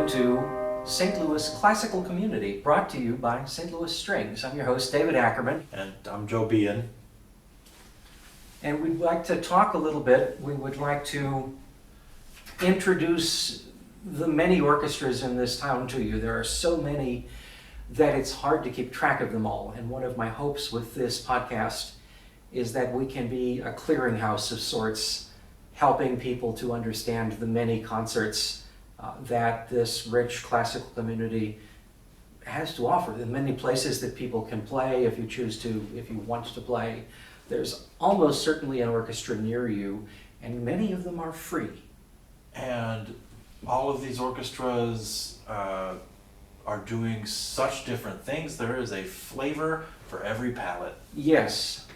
welcome to St. Louis Classical Community, brought to you by St. Louis Strings. I'm your host, David Ackerman. And I'm Joe Behan. And we'd like to talk a little bit. We would like to introduce the many orchestras in this town to you. There are so many that it's hard to keep track of them all. And one of my hopes with this podcast is that we can be a clearinghouse of sorts, helping people to understand the many concerts that this rich classical community has to offer. The many places that people can play if you choose to, if you want to play. There's almost certainly an orchestra near you, and many of them are free. And all of these orchestras are doing such different things. There is a flavor for every palate. Yes.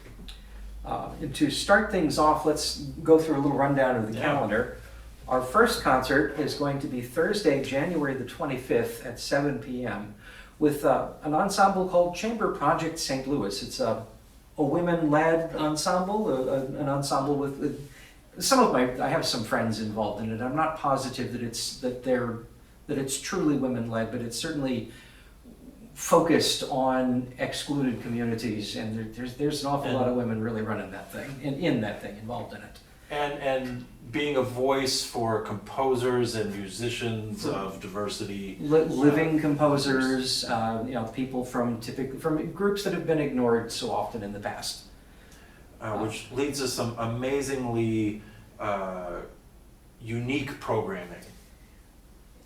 And to start things off, let's go through a little rundown of the calendar. Our first concert is going to be Thursday, January the 25th at 7 p.m. with an ensemble called Chamber Project St. Louis. It's a women-led ensemble, an ensemble with I have some friends involved in it. I'm not positive that it's truly women-led, but it's certainly focused on excluded communities, and there's an awful lot of women really running that thing, in that thing, involved in it. And being a voice for composers and musicians of diversity. Living composers, people from groups that have been ignored so often in the past. Which leads to some amazingly unique programming.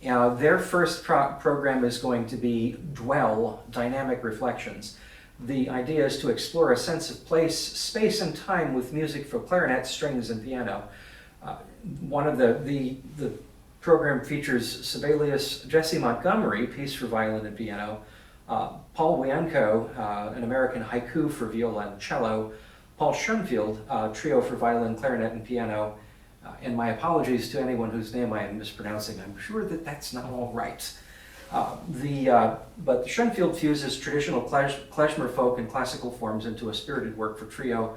Their first program is going to be Dwell, Dynamic Reflections. The idea is to explore a sense of place, space, and time with music for clarinet, strings, and piano. One of the program features Sibelius' Jesse Montgomery, piece for violin and piano, Paul Wienko, an American haiku for viola and cello, Paul Schoenfield, trio for violin, clarinet, and piano, and my apologies to anyone whose name I am mispronouncing. I'm sure that that's not all right. But Schoenfield fuses traditional klezmer folk and classical forms into a spirited work for trio.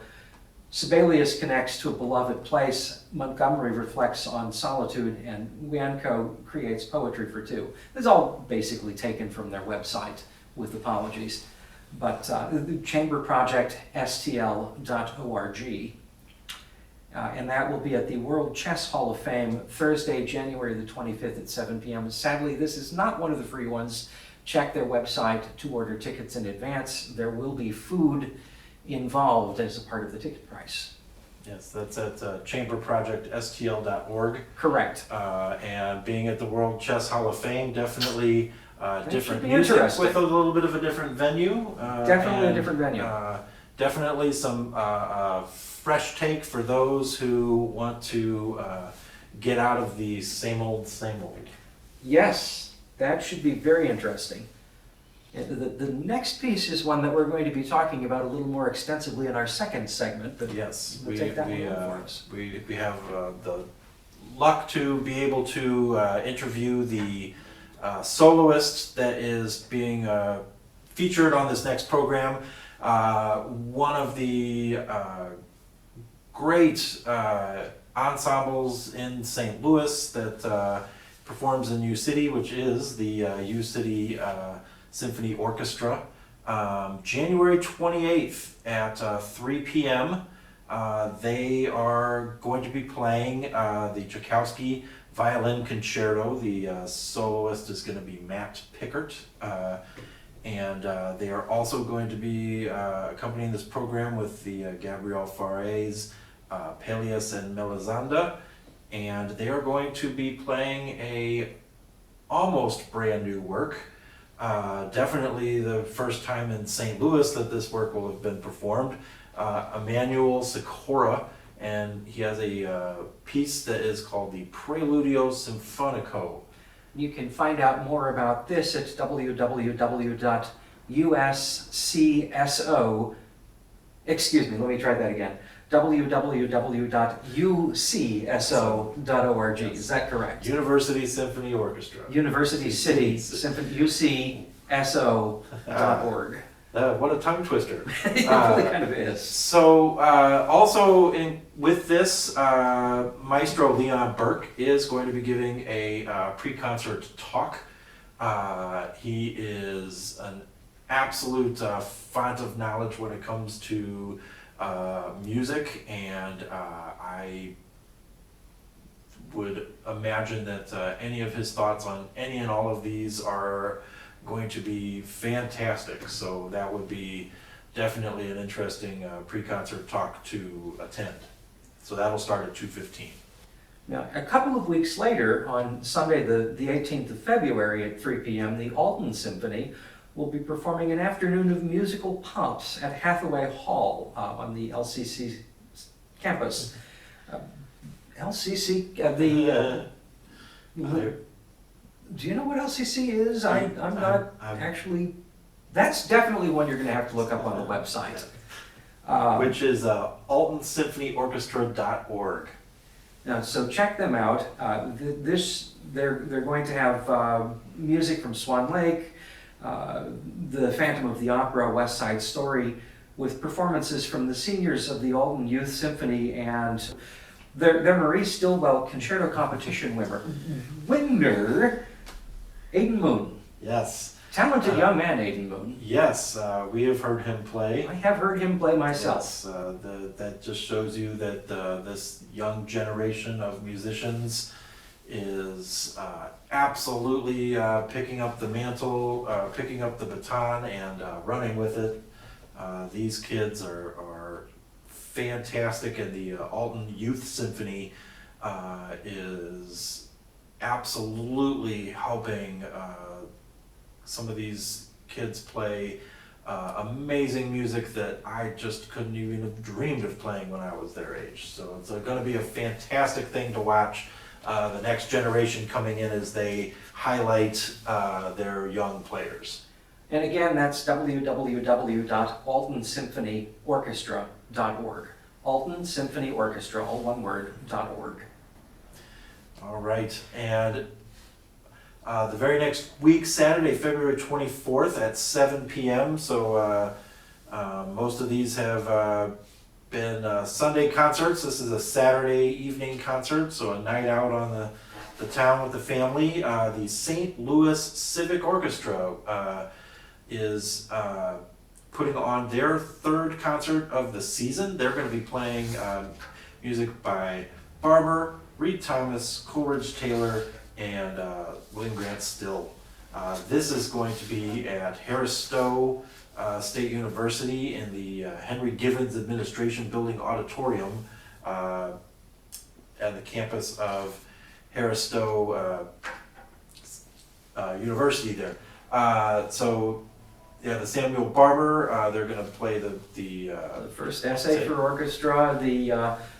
Sibelius connects to a beloved place. Montgomery reflects on solitude, and Wienko creates poetry for two. This is all basically taken from their website, with apologies. But the Chamber Project, stl.org. And that will be at the World Chess Hall of Fame, Thursday, January the 25th at 7 p.m. Sadly, this is not one of the free ones. Check their website to order tickets in advance. There will be food involved as a part of the ticket price. Yes, that's at chamberprojectstl.org. Correct. And being at the World Chess Hall of Fame, definitely different music with a little bit of a different venue. Definitely a different venue. Definitely some fresh take for those who want to get out of the same old, same old. Yes, that should be very interesting. The next piece is one that we're going to be talking about a little more extensively in our second segment. But yes, we have the luck to be able to interview the soloist that is being featured on this next program. One of the great ensembles in St. Louis that performs in U-City, which is the U-City Symphony Orchestra. January 28th at 3 p.m. They are going to be playing the Tchaikovsky Violin Concerto. The soloist is going to be Matt Pickert. And they are also going to be accompanying this program with the Gabriel Fares, Peleus, and Melisande. And they are going to be playing a almost brand new work. Definitely the first time in St. Louis that this work will have been performed. Emmanuel Sikora, and he has a piece that is called the Preludio Sinfonico. You can find out more about this at www.ucso.org. Is that correct? University Symphony Orchestra. University City Symphony, UCSO.org. What a tongue twister. It really kind of is. So also with this, Maestro Leon Burke is going to be giving a pre-concert talk. He is an absolute font of knowledge when it comes to music, and I would imagine that any of his thoughts on any and all of these are going to be fantastic. So that would be definitely an interesting pre-concert talk to attend. So that'll start at 2:15. Now, a couple of weeks later, on Sunday the 18th of February at 3 p.m., the Alton Symphony will be performing an afternoon of musical pops at Hathaway Hall on the LCC campus. LCC, do you know what LCC is? I'm not actually, that's definitely one you're going to have to look up on the website. Which is altonsymphonieorchestra.org. So check them out. They're going to have music from Swan Lake, the Phantom of the Opera, West Side Story, with performances from the seniors of the Alton Youth Symphony and their Marie Stilwell Concerto Competition winner, Aidan Moon. Yes. Talented young man, Aidan Moon. Yes, we have heard him play. I have heard him play myself. Yes, that just shows you that this young generation of musicians is absolutely picking up the mantle, picking up the baton, and running with it. These kids are fantastic, and the Alton Youth Symphony is absolutely helping some of these kids play amazing music that I just couldn't even have dreamed of playing when I was their age. So it's going to be a fantastic thing to watch the next generation coming in as they highlight their young players. And again, that's www.altonsymphonyorchestra.org. Alton Symphony Orchestra, all one word, .org. All right, and the very next week, Saturday, February 24th at 7 p.m. So most of these have been Sunday concerts. This is a Saturday evening concert, so a night out on the town with the family. The St. Louis Civic Orchestra is putting on their third concert of the season. They're going to be playing music by Barber, Reed Thomas, Coleridge Taylor, and William Grant Still. This is going to be at Harris Stowe State University in the Henry Givens Administration Building Auditorium at the campus of Harris Stowe University there. So yeah, the Samuel Barber, they're going to play the first essay for orchestra,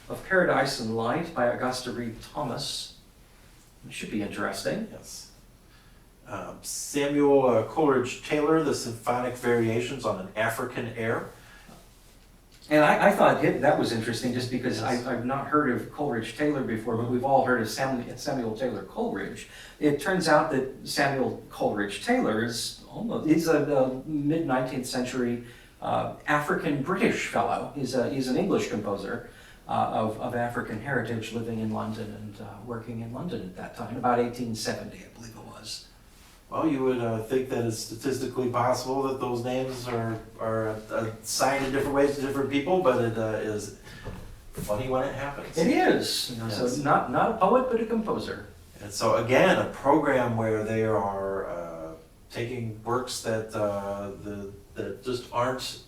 of Paradise and Light by Augusta Reed Thomas. It should be interesting. Yes. Samuel Coleridge Taylor, the Symphonic Variations on an African Air. And I thought that was interesting just because Yes. I've not heard of Coleridge Taylor before, but we've all heard of Samuel Taylor Coleridge. It turns out that Samuel Coleridge Taylor he's a mid-19th century African-British fellow. He's an English composer of African heritage, living in London and working in London at that time, about 1870, I believe it was. Well, you would think that it's statistically possible that those names are assigned in different ways to different people, but it is funny when it happens. It is. Yes. So not a poet, but a composer. And so again, a program where they are taking works that just aren't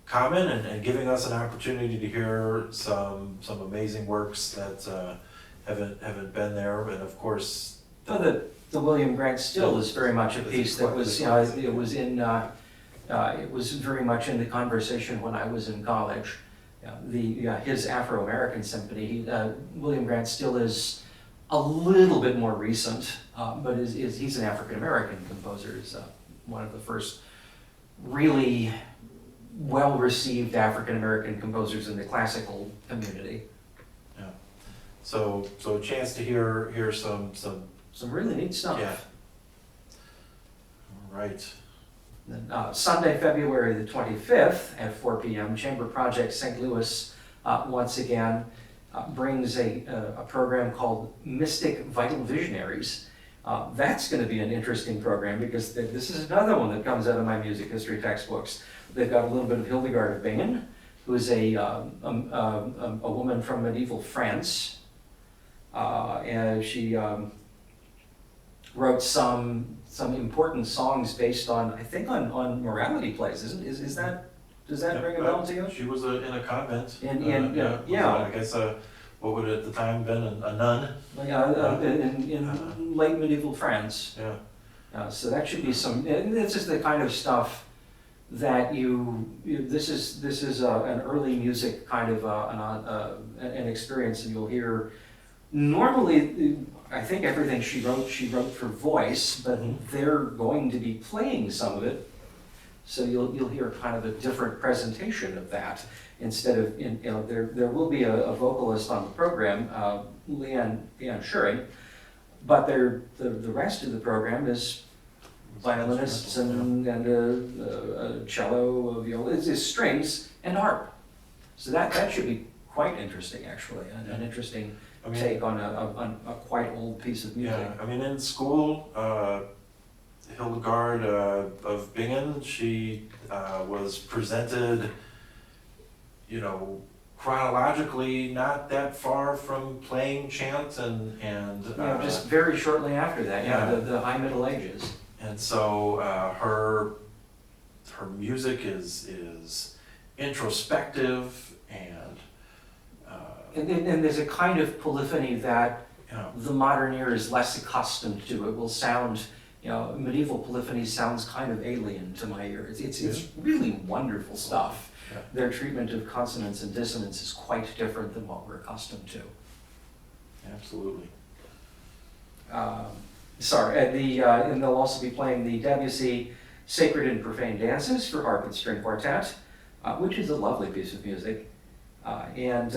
common and giving us an opportunity to hear some amazing works that haven't been there, and of course The William Grant Still is very much a piece that was, it was very much in the conversation when I was in college. His Afro-American Symphony, William Grant Still is a little bit more recent, but he's an African-American composer. He's one of the first really well-received African-American composers in the classical community. Yeah. So a chance to hear some Some really neat stuff. Yeah. All right. Then, Sunday, February the 25th at 4 p.m., Chamber Project St. Louis once again brings a program called Mystic Vital Visionaries. That's going to be an interesting program because this is another one that comes out of my music history textbooks. They've got a little bit of Hildegard of Bingen, who is a woman from medieval France. And she wrote some important songs based on, I think, on morality plays. Is that, does that ring a bell to you? She was in a convent. Yeah. I guess what would at the time been a nun? In late medieval France. Yeah. So that should be some. This is the kind of stuff that this is an early music kind of an experience, and you'll hear. Normally, I think everything she wrote for voice, but they're going to be playing some of it, so you'll hear kind of a different presentation of that. Instead of, there will be a vocalist on the program, Behan Schuring, but the rest of the program is violinists and a cello, a viola, it's strings and harp. So that should be quite interesting, actually, an interesting take on a quite old piece of music. Yeah, I mean, in school, Hildegard of Bingen, she was presented, chronologically not that far from playing chant and just very shortly after that, the High Middle Ages. And so her music is introspective and there's a kind of polyphony that the modern ear is less accustomed to. It will sound, medieval polyphony sounds kind of alien to my ear. It's really wonderful stuff. Yeah. Their treatment of consonance and dissonance is quite different than what we're accustomed to. Absolutely. And they'll also be playing the Debussy Sacred and Profane Dances for harp and string quartet, which is a lovely piece of music. And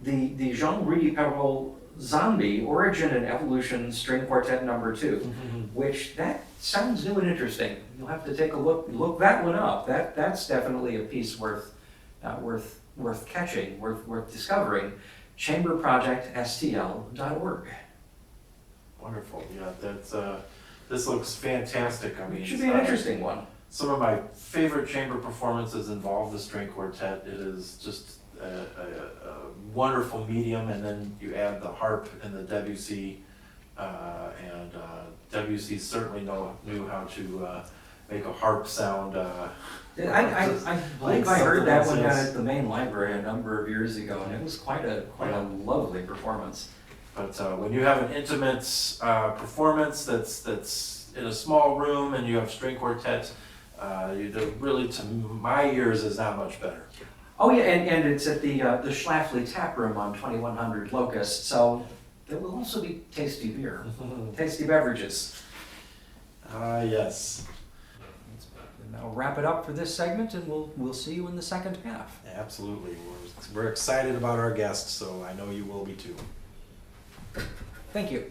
the Jean-Louis Perrault Zombie Origin and Evolution String Quartet No. 2, which that sounds new and interesting. You'll have to take a look that one up. That's definitely a piece worth catching, worth discovering. chamberprojectstl.org. Wonderful. Yeah, this looks fantastic. I mean, It should be an interesting one. Some of my favorite chamber performances involve the string quartet. It is just a wonderful medium, and then you add the harp and the Debussy, and Debussy certainly knew how to make a harp sound. I believe I heard that one down at the main library a number of years ago, and it was quite a lovely performance. But when you have an intimate performance that's in a small room and you have string quartet, really, to my ears, is not much better. Oh yeah, and it's at the Schlafly Tap Room on 2100 Locust, so there will also be tasty beer, tasty beverages. Yes. And that'll wrap it up for this segment, and we'll see you in the second half. Absolutely. We're excited about our guests, so I know you will be too. Thank you.